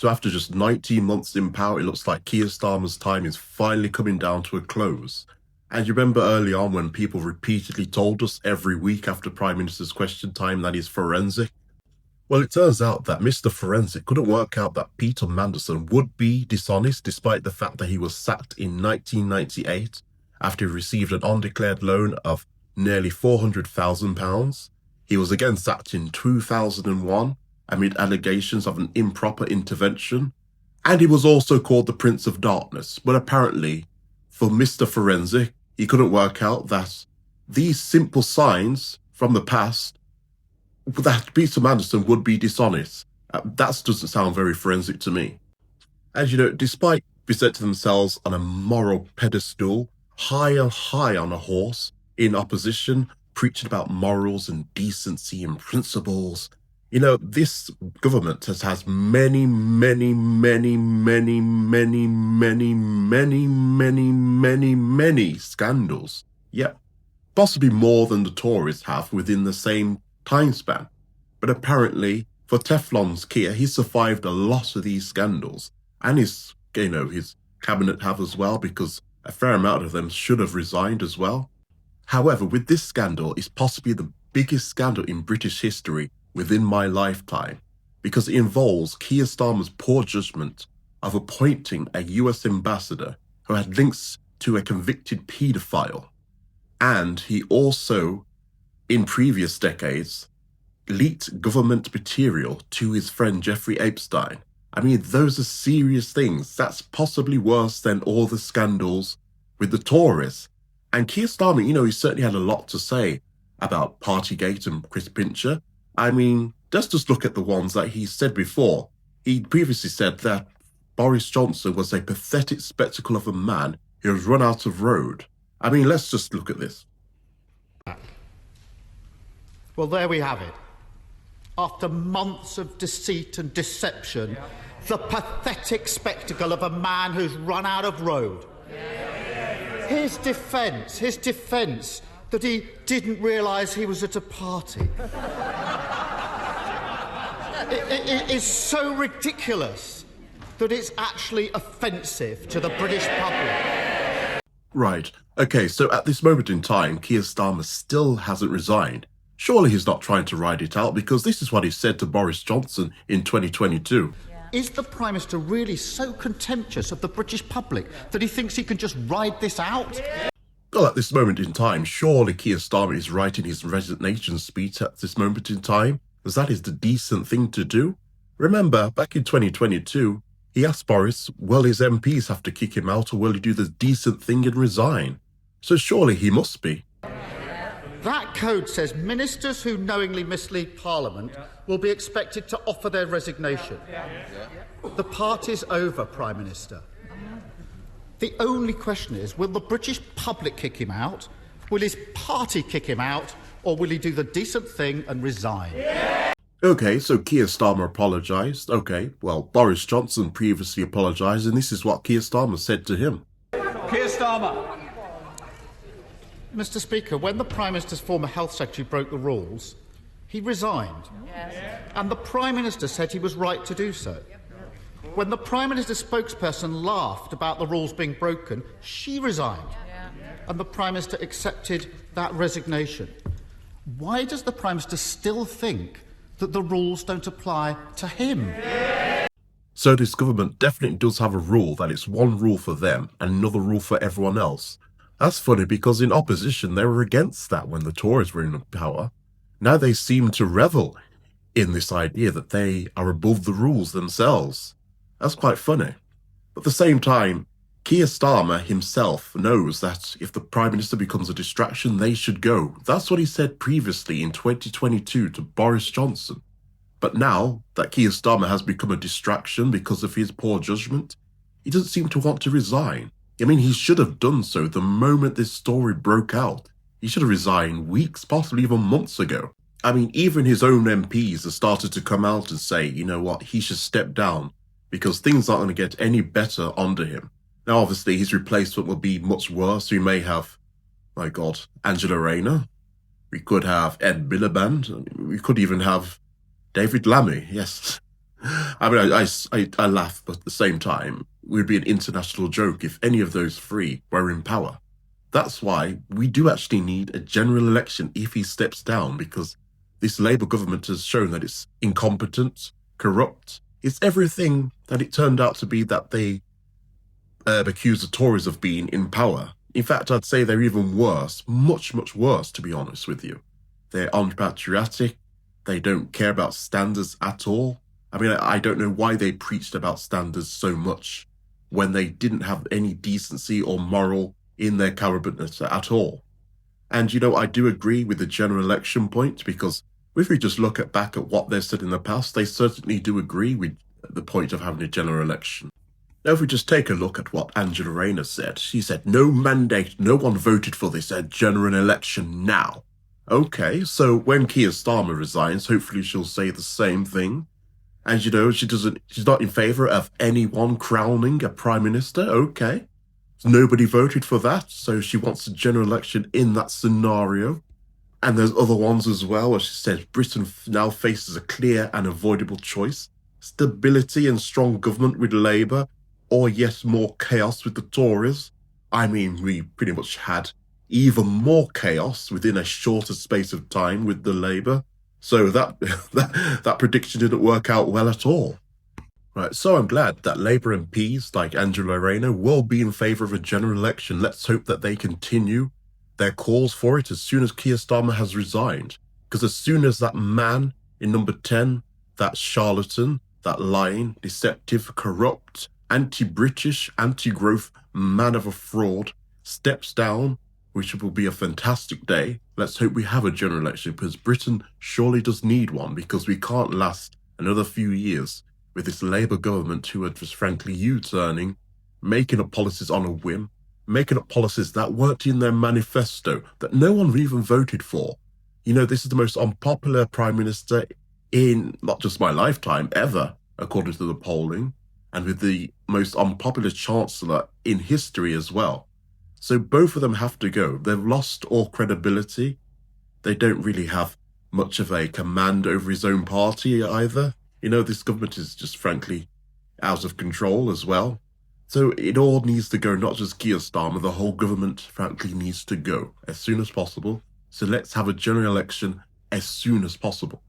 So after just 19 months in power, it looks like Keir Starmer's time is finally coming down to a close. And you remember early on when people repeatedly told us every week after Prime Minister's question time that he's forensic? Well, it turns out that Mr. Forensic couldn't work out that Peter Mandelson would be dishonest despite the fact that he was sacked in 1998 after he received an undeclared loan of nearly £400,000. He was again sacked in 2001 amid allegations of an improper intervention. And he was also called the Prince of Darkness. But apparently, for Mr. Forensic, he couldn't work out that these simple signs from the past that Peter Mandelson would be dishonest. That doesn't sound very forensic to me. As you know, despite presenting themselves on a moral pedestal, high and high on a horse, in opposition, preaching about morals and decency and principles, you know, this government has many, many, many, many, many, many, many, many, many, many scandals. Yep, possibly more than the Tories have within the same time span. But apparently, for Teflon's Keir, he survived a lot of these scandals. And his cabinet have as well, because a fair amount of them should have resigned as well. However, with this scandal, it's possibly the biggest scandal in British history within my lifetime, because it involves Keir Starmer's poor judgment of appointing a US ambassador who had links to a convicted paedophile. And he also, in previous decades, leaked government material to his friend Jeffrey Epstein. I mean, those are serious things. That's possibly worse than all the scandals with the Tories. And Keir Starmer, he certainly had a lot to say about Partygate and Chris Pincher. I mean, let's just look at the ones that he said before. He previously said that Boris Johnson was a pathetic spectacle of a man who has run out of road. I mean, let's just look at this. Well, there we have it. After months of deceit and deception, the pathetic spectacle of a man who's run out of road. His defence that he didn't realise he was at a party. It is so ridiculous that it's actually offensive to the British public. Right. Okay, so at this moment in time, Keir Starmer still hasn't resigned. Surely he's not trying to ride it out, because this is what he said to Boris Johnson in 2022. Is the Prime Minister really so contemptuous of the British public that he thinks he can just ride this out? Well, at this moment in time, surely Keir Starmer is writing his resignation speech at this moment in time, because that is the decent thing to do. Remember, back in 2022, he asked Boris, will his MPs have to kick him out, or will he do the decent thing and resign? So surely he must be. That code says ministers who knowingly mislead Parliament will be expected to offer their resignation. The party's over, Prime Minister. The only question is, will the British public kick him out, will his party kick him out, or will he do the decent thing and resign? Okay, so Keir Starmer apologised. Okay, well, Boris Johnson previously apologised, and this is what Keir Starmer said to him. Keir Starmer. Mr. Speaker, when the Prime Minister's former Health Secretary broke the rules, he resigned. And the Prime Minister said he was right to do so. When the Prime Minister's spokesperson laughed about the rules being broken, she resigned. And the Prime Minister accepted that resignation. Why does the Prime Minister still think that the rules don't apply to him? So this government definitely does have a rule that it's one rule for them and another rule for everyone else. That's funny, because in opposition they were against that when the Tories were in power. Now they seem to revel in this idea that they are above the rules themselves. That's quite funny. But at the same time, Keir Starmer himself knows that if the Prime Minister becomes a distraction, they should go. That's what he said previously in 2022 to Boris Johnson. But now that Keir Starmer has become a distraction because of his poor judgment, he doesn't seem to want to resign. I mean, he should have done so the moment this story broke out. He should have resigned weeks, possibly even months ago. I mean, even his own MPs have started to come out and say, you know what, he should step down because things aren't going to get any better under him. Now, obviously, his replacement will be much worse. We may have, my God, Angela Rayner. We could have Ed Miliband. We could even have David Lammy, yes. I mean, I laugh, but at the same time, it would be an international joke if any of those three were in power. That's why we do actually need a general election if he steps down, because this Labour government has shown that it's incompetent, corrupt. It's everything that it turned out to be that they accuse the Tories of being in power. In fact, I'd say they're even worse, much, much worse, to be honest with you. They're unpatriotic. They don't care about standards at all. I mean, I don't know why they preached about standards so much when they didn't have any decency or moral in their cabinet at all. And, I do agree with the general election point, because if we just look back at what they've said in the past, they certainly do agree with the point of having a general election. Now, if we just take a look at what Angela Rayner said, she said, no mandate, no one voted for this general election now. Okay, so when Keir Starmer resigns, hopefully she'll say the same thing. And, she's not in favour of anyone crowning a prime minister. Okay. Nobody voted for that, so she wants a general election in that scenario. And there's other ones as well, where she says Britain now faces a clear and avoidable choice: stability and strong government with Labour, or yet more chaos with the Tories. I mean, we pretty much had even more chaos within a shorter space of time with the Labour. So that prediction didn't work out well at all. Right, so I'm glad that Labour MPs like Angela Rayner will be in favour of a general election. Let's hope that they continue their calls for it as soon as Keir Starmer has resigned. Because as soon as that man in number 10, that charlatan, that lying, deceptive, corrupt, anti-British, anti-growth man of a fraud steps down, which will be a fantastic day, let's hope we have a general election, because Britain surely does need one, because we can't last another few years with this Labour government who are just frankly U-turning, making up policies on a whim, making up policies that weren't in their manifesto, that no one even voted for. This is the most unpopular Prime Minister in not just my lifetime, ever, according to the polling, and with the most unpopular Chancellor in history as well. So both of them have to go. They've lost all credibility. They don't really have much of a command over his own party either. This government is just frankly out of control as well. So it all needs to go, not just Keir Starmer, the whole government frankly needs to go as soon as possible. So let's have a general election as soon as possible.